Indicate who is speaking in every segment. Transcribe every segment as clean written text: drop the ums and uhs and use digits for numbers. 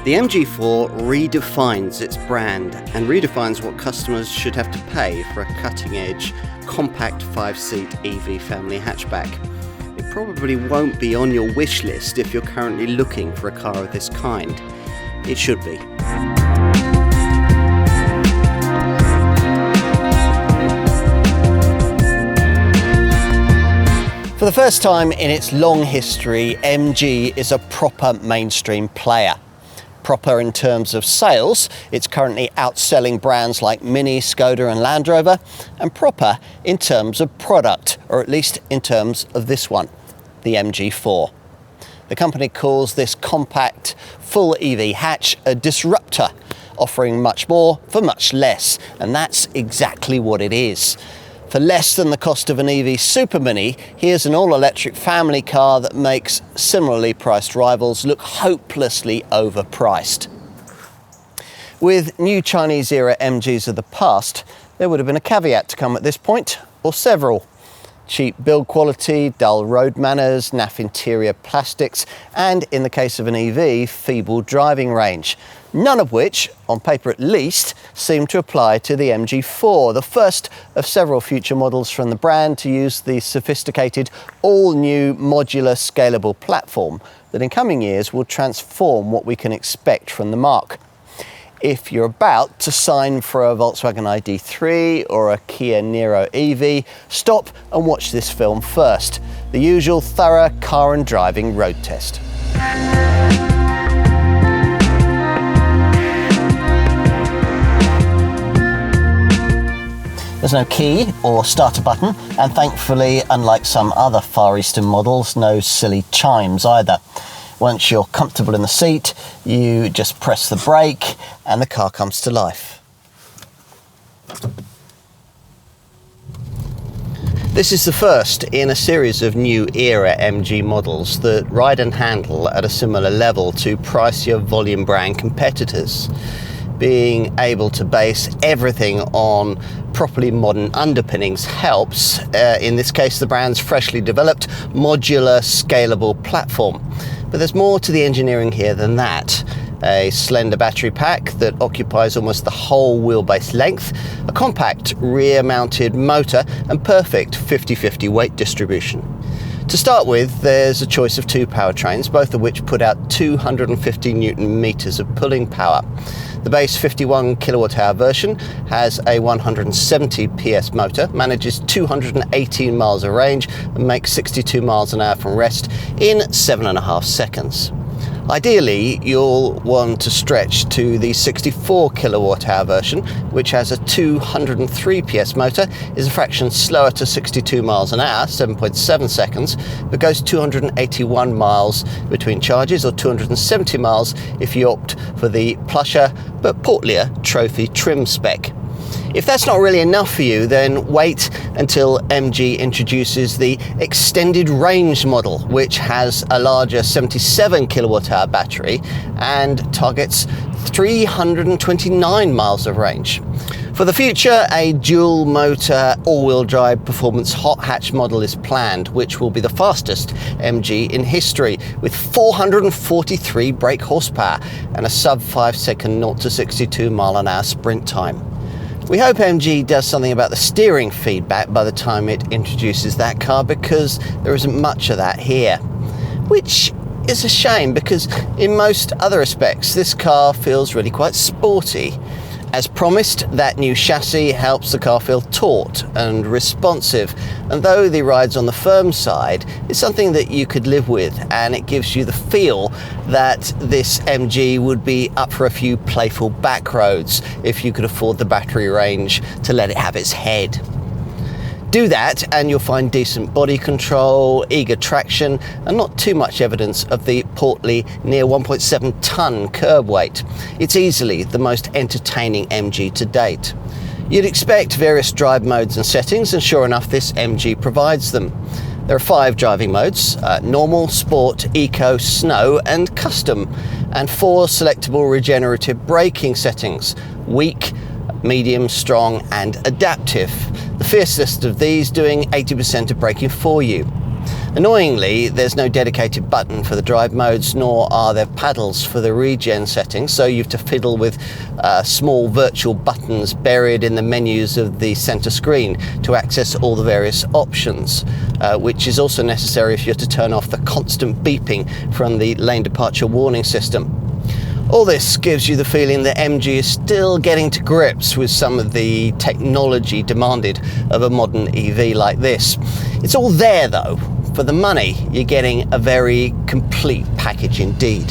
Speaker 1: The MG4 redefines its brand and redefines what customers should have to pay for a cutting-edge, compact 5-seat EV family hatchback. It probably won't be on your wish list if you're currently looking for a car of this kind. It should be. For the first time in its long history, MG is a proper mainstream player. Proper in terms of sales, it's currently outselling brands like Mini, Skoda and Land Rover, and proper in terms of product, or at least in terms of this one, the MG4. The company calls this compact, full EV hatch a disruptor, offering much more for much less, and that's exactly what it is. For less than the cost of an EV Super Mini, here's an all-electric family car that makes similarly priced rivals look hopelessly overpriced. With new Chinese-era MGs of the past, there would have been a caveat to come at this point, or several. Cheap build quality, dull road manners, naff interior plastics, and in the case of an EV, feeble driving range. None of which, on paper at least, seem to apply to the MG4, the first of several future models from the brand to use the sophisticated, all-new modular scalable platform that in coming years will transform what we can expect from the marque. If you're about to sign for a Volkswagen ID3 or a Kia Niro EV, stop and watch this film first. The usual thorough car and driving road test. There's no key or starter button, and thankfully, unlike some other Far Eastern models, no silly chimes either. Once you're comfortable in the seat, you just press the brake and the car comes to life. This is the first in a series of new era MG models that ride and handle at a similar level to pricier volume brand competitors. Being able to base everything on properly modern underpinnings helps, in this case the brand's freshly developed modular scalable platform. But there's more to the engineering here than that. A slender battery pack that occupies almost the whole wheelbase length, a compact rear-mounted motor and perfect 50-50 weight distribution. To start with, there's a choice of two powertrains, both of which put out 250 Newton meters of pulling power. The base 51 kilowatt-hour version has a 170 PS motor, manages 218 miles of range and makes 62 miles an hour from rest in 7.5 seconds. Ideally, you'll want to stretch to the 64 kilowatt-hour version, which has a 203 PS motor, is a fraction slower to 62 miles an hour, 7.7 seconds, but goes 281 miles between charges, or 270 miles if you opt for the plusher but portlier trophy trim spec. If that's not really enough for you, then wait until MG introduces the extended range model, which has a larger 77 kilowatt-hour battery and targets 329 miles of range. For the future, a dual motor all-wheel drive performance hot hatch model is planned, which will be the fastest MG in history, with 443 brake horsepower and a sub 5 second 0 to 62 mile an hour sprint time. We hope MG does something about the steering feedback by the time it introduces that car, because there isn't much of that here. Which is a shame, because in most other respects this car feels really quite sporty. As promised, that new chassis helps the car feel taut and responsive, and though the ride's on the firm side, it's something that you could live with, and it gives you the feel that this MG would be up for a few playful back roads if you could afford the battery range to let it have its head. Do that and you'll find decent body control, eager traction, and not too much evidence of the portly near 1.7 tonne curb weight. It's easily the most entertaining MG to date. You'd expect various drive modes and settings, and sure enough, this MG provides them. There are 5 driving modes: normal, sport, eco, snow and custom, and 4 selectable regenerative braking settings: weak, medium, strong and adaptive. The fiercest of these doing 80% of braking for you. Annoyingly, there's no dedicated button for the drive modes, nor are there paddles for the regen settings, so you have to fiddle with small virtual buttons buried in the menus of the center screen to access all the various options, which is also necessary if you're to turn off the constant beeping from the lane departure warning system. All this gives you the feeling that MG is still getting to grips with some of the technology demanded of a modern EV like this. It's all there though. For the money, you're getting a very complete package indeed.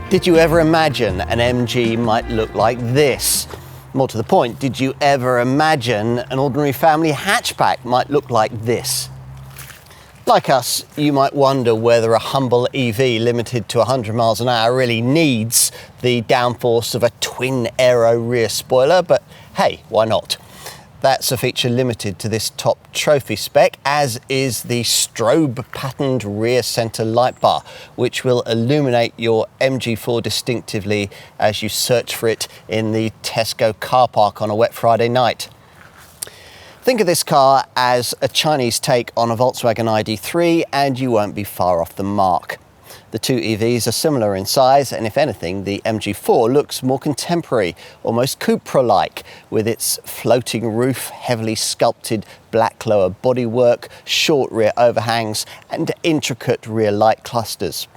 Speaker 1: Did you ever imagine an MG might look like this? More to the point, did you ever imagine an ordinary family hatchback might look like this? Like us, you might wonder whether a humble EV limited to 100 miles an hour really needs the downforce of a twin aero rear spoiler, but hey, why not? That's a feature limited to this top trophy spec, as is the strobe patterned rear center light bar, which will illuminate your MG4 distinctively as you search for it in the Tesco car park on a wet Friday night. Think of this car as a Chinese take on a Volkswagen ID.3 and you won't be far off the mark. The two EVs are similar in size, and if anything, the MG4 looks more contemporary, almost Cupra-like, with its floating roof, heavily sculpted black lower bodywork, short rear overhangs, and intricate rear light clusters.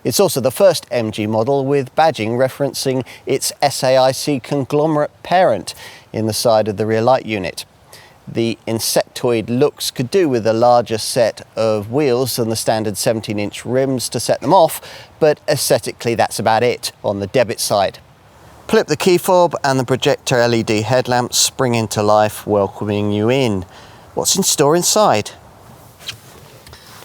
Speaker 1: It's also the first MG model with badging referencing its SAIC conglomerate parent in the side of the rear light unit. The insectoid looks could do with a larger set of wheels than the standard 17-inch rims to set them off, but aesthetically that's about it on the debit side. Flip the key fob and the projector LED headlamps spring into life, welcoming you in. What's in store inside?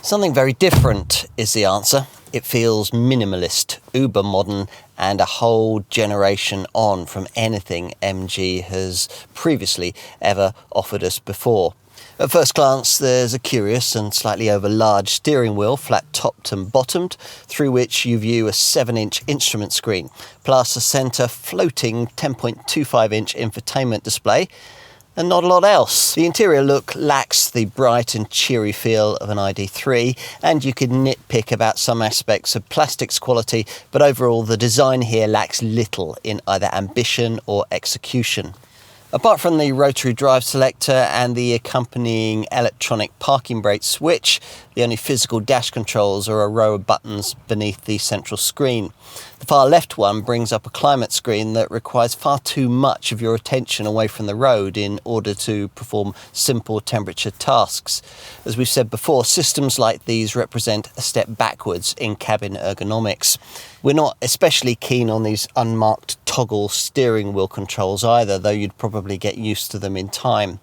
Speaker 1: Something very different is the answer. It feels minimalist, uber modern, and a whole generation on from anything MG has previously ever offered us before. At first glance, there's a curious and slightly over large steering wheel, flat topped and bottomed, through which you view a 7-inch instrument screen, plus a centre floating 10.25-inch infotainment display, and not a lot else. The interior look lacks the bright and cheery feel of an ID.3, and you could nitpick about some aspects of plastics quality, but overall the design here lacks little in either ambition or execution. Apart from the rotary drive selector and the accompanying electronic parking brake switch, the only physical dash controls are a row of buttons beneath the central screen. The far left one brings up a climate screen that requires far too much of your attention away from the road in order to perform simple temperature tasks. As we've said before, systems like these represent a step backwards in cabin ergonomics. We're not especially keen on these unmarked toggle steering wheel controls either, though you'd probably get used to them in time.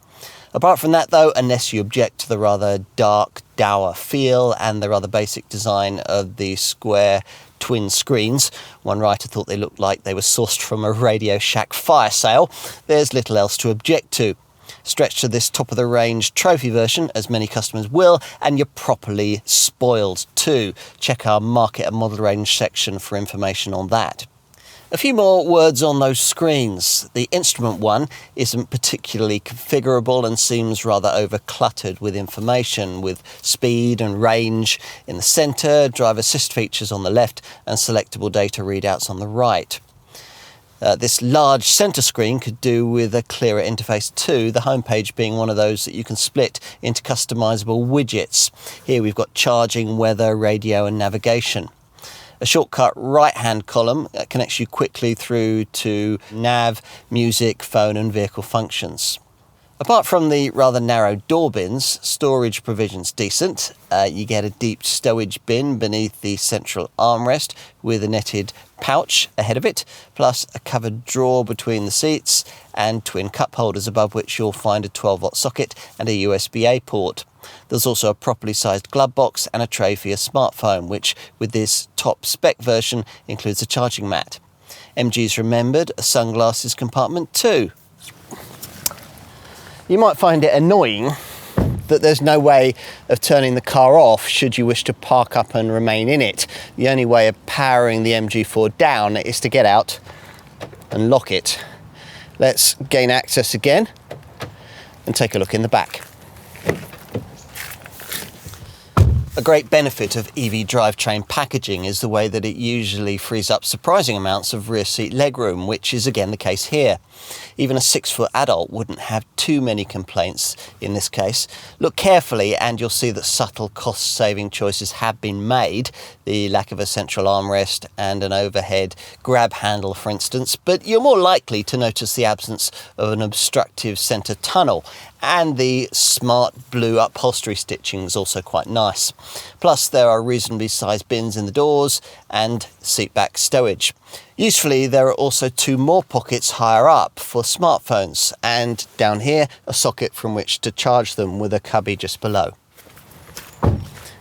Speaker 1: Apart from that though, unless you object to the rather dark, dour feel and the rather basic design of the square twin screens, one writer thought they looked like they were sourced from a Radio Shack fire sale, there's little else to object to. Stretch to this top-of-the-range trophy version, as many customers will, and you're properly spoiled too. Check our market and model range section for information on that. A few more words on those screens. The instrument one isn't particularly configurable and seems rather over-cluttered with information, with speed and range in the centre, driver assist features on the left, and selectable data readouts on the right. This large centre screen could do with a clearer interface too, the homepage being one of those that you can split into customisable widgets. Here we've got charging, weather, radio and navigation. A shortcut right-hand column connects you quickly through to nav, music, phone and vehicle functions. Apart from the rather narrow door bins, storage provision's decent. You get a deep stowage bin beneath the central armrest with a netted pouch ahead of it, plus a covered drawer between the seats and twin cup holders above which you'll find a 12-volt socket and a USB-A port. There's also a properly sized glove box and a tray for your smartphone, which with this top spec version includes a charging mat. MG's remembered a sunglasses compartment too. You might find it annoying that there's no way of turning the car off should you wish to park up and remain in it. The only way of powering the MG4 down is to get out and lock it. Let's gain access again and take a look in the back. A great benefit of EV drivetrain packaging is the way that it usually frees up surprising amounts of rear seat legroom, which is again the case here. Even a 6-foot adult wouldn't have too many complaints in this case. Look carefully and you'll see that subtle cost-saving choices have been made. The lack of a central armrest and an overhead grab handle, for instance, but you're more likely to notice the absence of an obstructive centre tunnel. And the smart blue upholstery stitching is also quite nice. Plus there are reasonably sized bins in the doors and seat back stowage. Usefully, there are also 2 more pockets higher up for smartphones, and down here a socket from which to charge them with a cubby just below.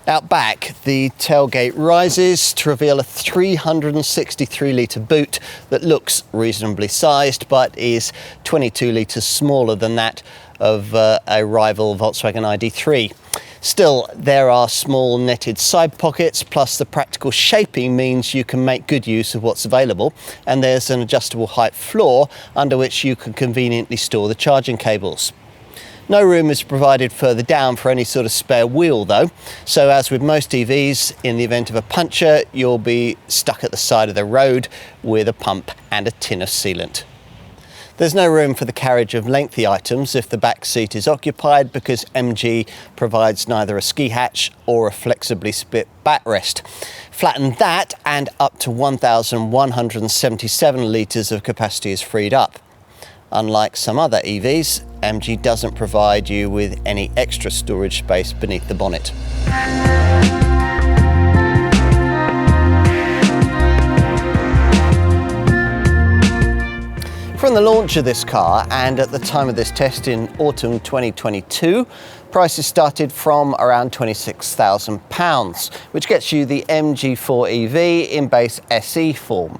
Speaker 1: Out back, the tailgate rises to reveal a 363 litre boot that looks reasonably sized but is 22 litres smaller than that of a rival Volkswagen ID.3. Still, there are small netted side pockets, plus the practical shaping means you can make good use of what's available, and there's an adjustable height floor under which you can conveniently store the charging cables. No room is provided further down for any sort of spare wheel though, so as with most EVs, in the event of a puncture, you'll be stuck at the side of the road with a pump and a tin of sealant. There's no room for the carriage of lengthy items if the back seat is occupied, because MG provides neither a ski hatch or a flexibly split backrest. Flatten that and up to 1,177 litres of capacity is freed up. Unlike some other EVs, MG doesn't provide you with any extra storage space beneath the bonnet. From the launch of this car, and at the time of this test in autumn 2022, prices started from around £26,000, which gets you the MG4 EV in base SE form.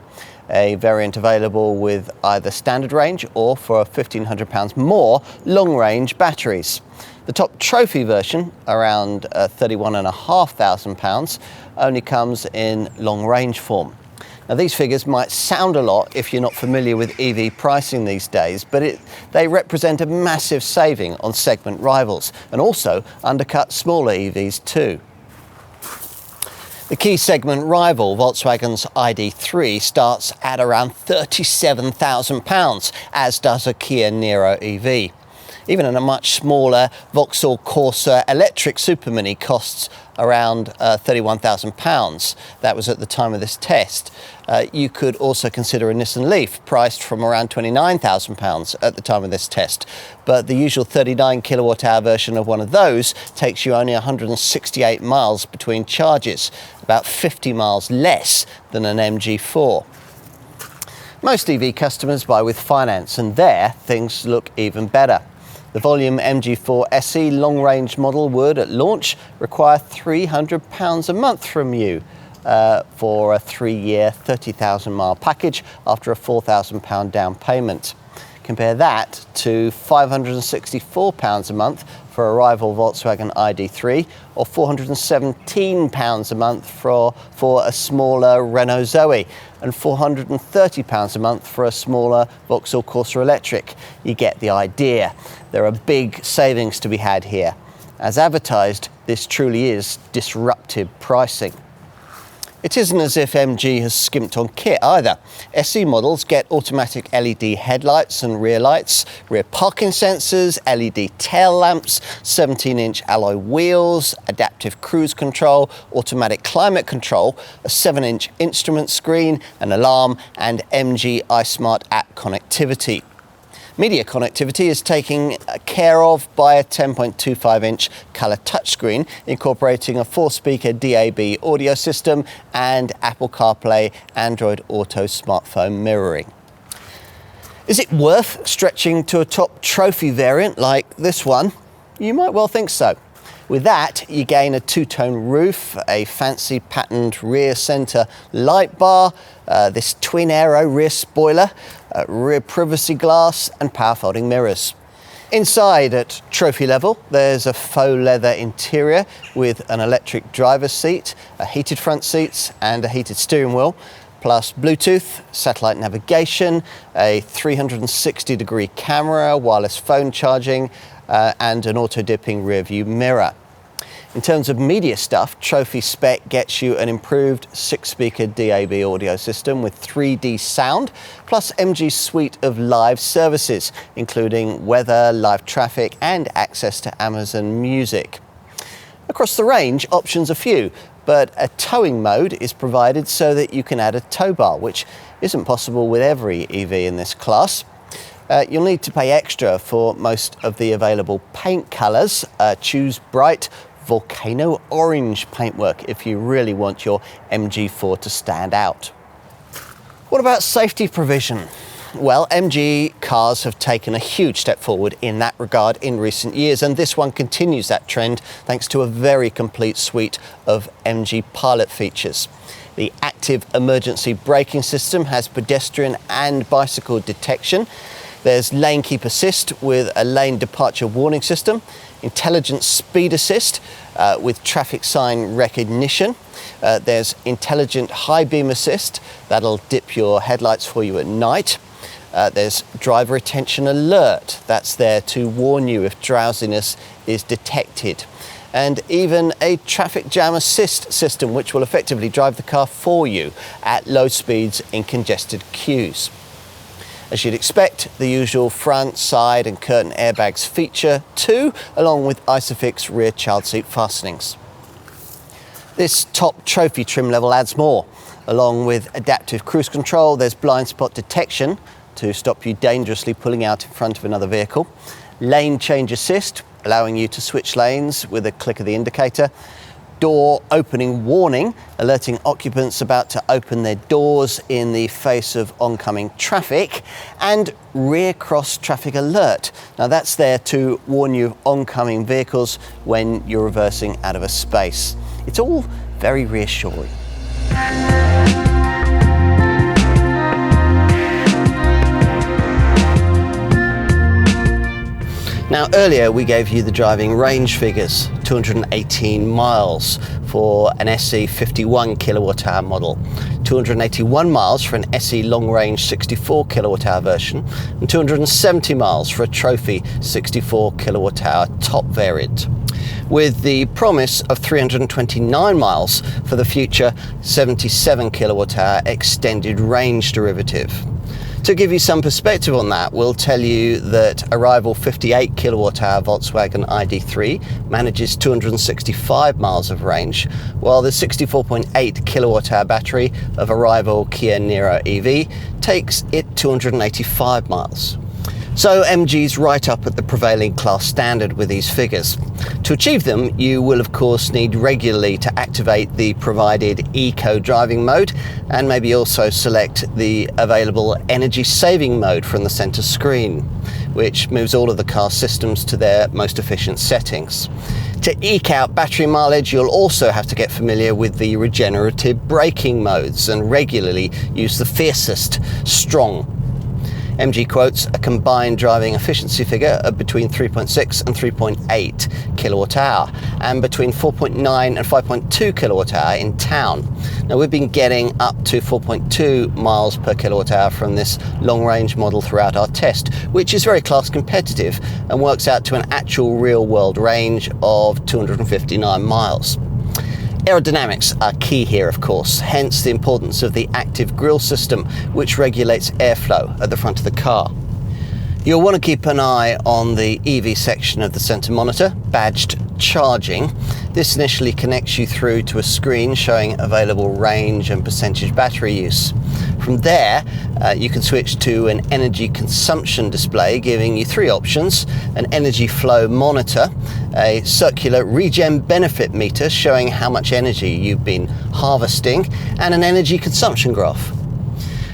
Speaker 1: A variant available with either standard range or, for £1,500 more, long-range batteries. The top trophy version, around £31,500, only comes in long-range form. Now, these figures might sound a lot if you're not familiar with EV pricing these days, but they represent a massive saving on segment rivals and also undercut smaller EVs too. The key segment rival, Volkswagen's ID.3, starts at around £37,000, as does a Kia Niro EV. Even in a much smaller Vauxhall Corsa electric Super Mini costs around £31,000. That was at the time of this test. You could also consider a Nissan Leaf, priced from around £29,000 at the time of this test. But the usual 39 kilowatt-hour version of one of those takes you only 168 miles between charges, about 50 miles less than an MG4. Most EV customers buy with finance, and there things look even better. The volume MG4 SE long-range model would, at launch, require £300 a month from you for a 3-year, 30,000-mile package after a £4,000 down payment. Compare that to £564 a month for a rival Volkswagen ID.3, or £417 a month for a smaller Renault Zoe, and £430 a month for a smaller Vauxhall Corsa Electric. You get the idea. There are big savings to be had here. As advertised, this truly is disruptive pricing. It isn't as if MG has skimped on kit either. SE models get automatic LED headlights and rear lights, rear parking sensors, LED tail lamps, 17-inch alloy wheels, adaptive cruise control, automatic climate control, a 7-inch instrument screen, an alarm, and MG iSmart app connectivity. Media connectivity is taken care of by a 10.25-inch colour touchscreen incorporating a 4-speaker DAB audio system and Apple CarPlay Android Auto smartphone mirroring. Is it worth stretching to a top trophy variant like this one? You might well think so. With that, you gain a 2-tone roof, a fancy patterned rear centre light bar, this twin aero rear spoiler, rear privacy glass and power folding mirrors. Inside at trophy level, there's a faux leather interior with an electric driver's seat, heated front seats and a heated steering wheel. plus Bluetooth, satellite navigation, a 360-degree camera, wireless phone charging, and an auto-dipping rear-view mirror. In terms of media stuff, Trophy spec gets you an improved 6-speaker DAB audio system with 3D sound, plus MG's suite of live services, including weather, live traffic, and access to Amazon Music. Across the range, options are few, but a towing mode is provided so that you can add a tow bar, which isn't possible with every EV in this class. You'll need to pay extra for most of the available paint colours. Choose bright volcano orange paintwork if you really want your MG4 to stand out. What about safety provision? Well, MG cars have taken a huge step forward in that regard in recent years, and this one continues that trend thanks to a very complete suite of MG Pilot features. The active emergency braking system has pedestrian and bicycle detection. There's lane keep assist with a lane departure warning system, intelligent speed assist with traffic sign recognition. There's intelligent high beam assist that'll dip your headlights for you at night. There's driver attention alert, that's there to warn you if drowsiness is detected. And even a traffic jam assist system which will effectively drive the car for you at low speeds in congested queues. As you'd expect, the usual front, side and curtain airbags feature too, along with Isofix rear child seat fastenings. This top Trophy trim level adds more. Along with adaptive cruise control, there's blind spot detection to stop you dangerously pulling out in front of another vehicle, lane change assist, allowing you to switch lanes with a click of the indicator, door opening warning, alerting occupants about to open their doors in the face of oncoming traffic, and rear cross traffic alert. Now that's there to warn you of oncoming vehicles when you're reversing out of a space. It's all very reassuring. Now earlier we gave you the driving range figures, 218 miles for an 𝗙cie 51 kWh model, 281 miles for an 𝗙cie long range 64 kWh version, and 270 miles for a Trophy 64 kWh top variant, with the promise of 329 miles for the future 77 kWh extended range derivative. To give you some perspective on that, we'll tell you that a rival 58 kWh Volkswagen ID.3 manages 265 miles of range, while the 64.8 kWh battery of a rival Kia Niro EV takes it 285 miles. So MG's right up at the prevailing class standard with these figures. To achieve them, you will of course need regularly to activate the provided eco driving mode and maybe also select the available energy saving mode from the center screen, which moves all of the car systems to their most efficient settings. To eke out battery mileage, you'll also have to get familiar with the regenerative braking modes and regularly use the fiercest strong. MG quotes a combined driving efficiency figure of between 3.6 and 3.8 kilowatt-hour and between 4.9 and 5.2 kilowatt-hour in town. Now we've been getting up to 4.2 miles per kilowatt-hour from this long-range model throughout our test, which is very class competitive and works out to an actual real-world range of 259 miles. Aerodynamics are key here, of course, hence the importance of the active grille system, which regulates airflow at the front of the car. You'll want to keep an eye on the EV section of the center monitor, badged charging. This initially connects you through to a screen showing available range and percentage battery use. From there, you can switch to an energy consumption display, giving you three options: an energy flow monitor, a circular regen benefit meter showing how much energy you've been harvesting, and an energy consumption graph.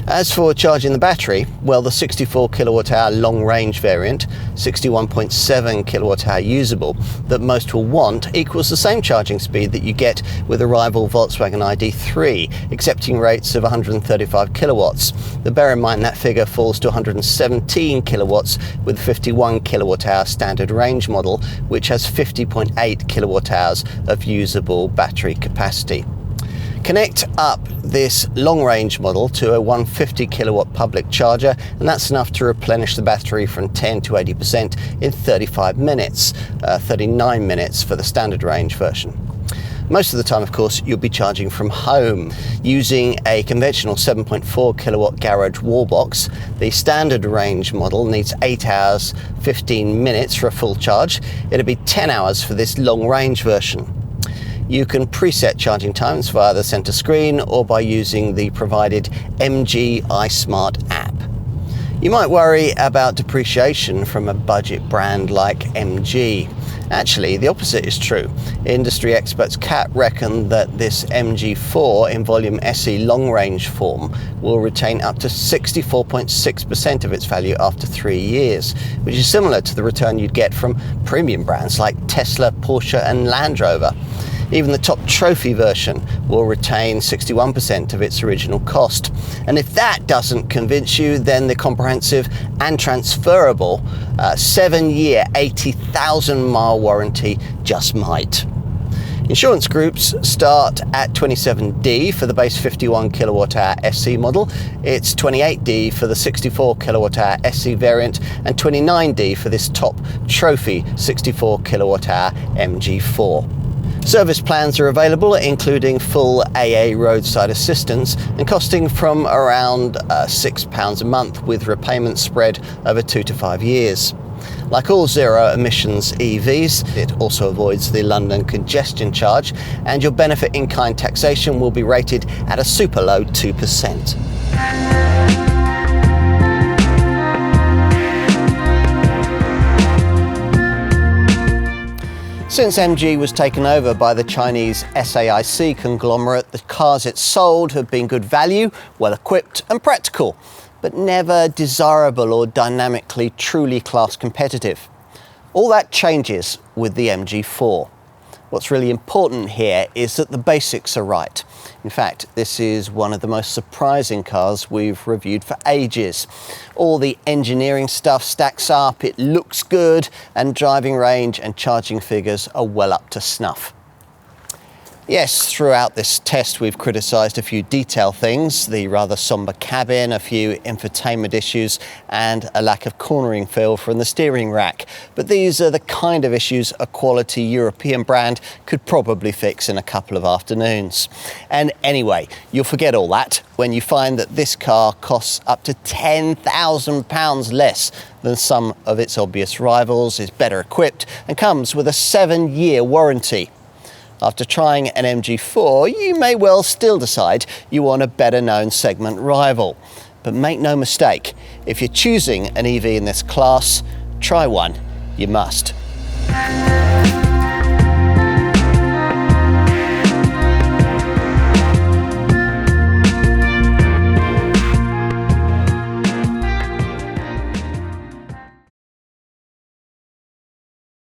Speaker 1: As for charging the battery, well, the 64 kilowatt-hour long-range variant, 61.7 kilowatt-hour usable, that most will want equals the same charging speed that you get with a rival Volkswagen ID.3, accepting rates of 135 kilowatts. But bear in mind that figure falls to 117 kilowatts with 51 kilowatt-hour standard range model, which has 50.8 kilowatt-hours of usable battery capacity. Connect up this long-range model to a 150 kilowatt public charger, and that's enough to replenish the battery from 10 to 80% in 35 minutes, 39 minutes for the standard range version. Most of the time, of course, you'll be charging from home using a conventional 7.4 kilowatt garage wall box. The standard range model needs 8 hours, 15 minutes for a full charge. It'll be 10 hours for this long range version. You can preset charging times via the center screen or by using the provided MG iSmart app. You might worry about depreciation from a budget brand like MG. Actually, the opposite is true. Industry experts reckon that this MG4 in volume SE long-range form will retain up to 64.6% of its value after 3 years, which is similar to the return you'd get from premium brands like Tesla, Porsche and Land Rover. Even the top trophy version will retain 61% of its original cost. And if that doesn't convince you, then the comprehensive and transferable 7-year, 80,000 mile warranty just might. Insurance groups start at 27D for the base 51 kilowatt hour SE model. It's 28D for the 64 kilowatt hour SE variant and 29D for this top trophy 64 kilowatt hour MG4. Service plans are available, including full AA roadside assistance and costing from around £6 a month, with repayments spread over 2 to 5 years. Like all zero emissions EVs, it also avoids the London congestion charge, and your benefit in kind taxation will be rated at a super low 2%. Since MG was taken over by the Chinese SAIC conglomerate, the cars it sold have been good value, well equipped and practical, but never desirable or dynamically truly class competitive. All that changes with the MG4. What's really important here is that the basics are right. In fact, this is one of the most surprising cars we've reviewed for ages. All the engineering stuff stacks up, it looks good, and driving range and charging figures are well up to snuff. Yes, throughout this test we've criticised a few detail things, the rather sombre cabin, a few infotainment issues and a lack of cornering feel from the steering rack. But these are the kind of issues a quality European brand could probably fix in a couple of afternoons. And anyway, you'll forget all that when you find that this car costs up to £10,000 less than some of its obvious rivals, is better equipped and comes with a 7-year warranty. After trying an MG4, you may well still decide you want a better-known segment rival. But make no mistake, if you're choosing an EV in this class, try one, you must.